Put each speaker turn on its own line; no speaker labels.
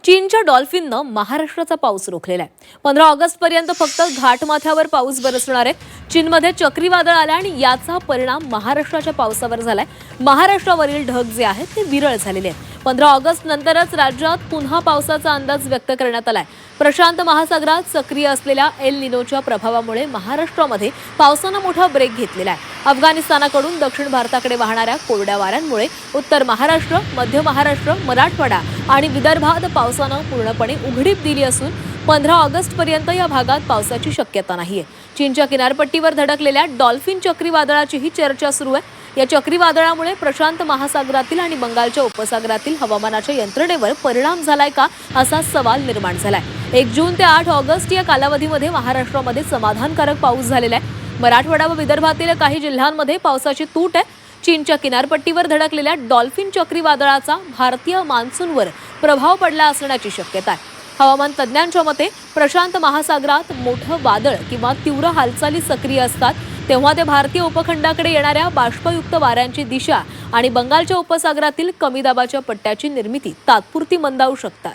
चीनच्या डॉल्फिननं महाराष्ट्राचा पाऊस रोखलेला आहे। 15 ऑगस्ट पर्यंत फक्त घाटमाथ्यावर पाऊस बरसणार आहे। चीनमध्ये चक्रीवादळ आलं आणि याचा परिणाम महाराष्ट्राच्या पावसावर झालाय। महाराष्ट्रावरील ढग जे आहेत ते विरळ झालेले आहेत। 15 ऑगस्ट नंतरच राज्यात पुन्हा पावसाचा अंदाज व्यक्त करण्यात आलाय। प्रशांत महासागरात सक्रिय असलेल्या एल निनोच्या प्रभावामुळे महाराष्ट्रामध्ये पावसानं मोठा ब्रेक घेतलेला आहे। अफगाणिस्तानाकडून दक्षिण भारताकडे वाहणाऱ्या कोरड्या वाऱ्यांमुळे उत्तर महाराष्ट्र, मध्य महाराष्ट्र, मराठवाडा आणि विदर्भात पावसानं पूर्णपणे उघडीप दिली असून 15 ऑगस्ट पर्यंत या भागात पावसाची शक्यता नाहीये। चीनच्या किनारपट्टीवर धडकलेल्या डॉल्फिन चक्रीवादळाचीही चर्चा सुरू आहे। या चक्रीवादळामुळे प्रशांत महासागरातील आणि बंगालच्या उपसागरातील हवामानाच्या यंत्रणेवर परिणाम झालाय का असा सवाल निर्माण झालाय। 1 जून ते 8 ऑगस्ट या कालावधीमध्ये महाराष्ट्रामध्ये समाधानकारक पाऊस झालेला आहे। मराठवाडा व विदर्भातील काही जिल्ह्यांमध्ये पावसाची तूट आहे। चीनच्या किनारपट्टीवर धडकलेल्या डॉल्फिन चक्रीवादळाचा भारतीय मान्सूनवर प्रभाव पडला असण्याची शक्यता आहे। हवामान तज्ज्ञांच्या मते प्रशांत महासागरात मोठं वादळ किंवा तीव्र हालचाली सक्रिय असतात तेव्हा ते भारतीय उपखंडाकडे येणाऱ्या बाष्पयुक्त वाऱ्यांची दिशा आणि बंगालच्या उपसागरातील कमी दाबाच्या पट्ट्याची निर्मिती तात्पुरती मंदावू शकतात।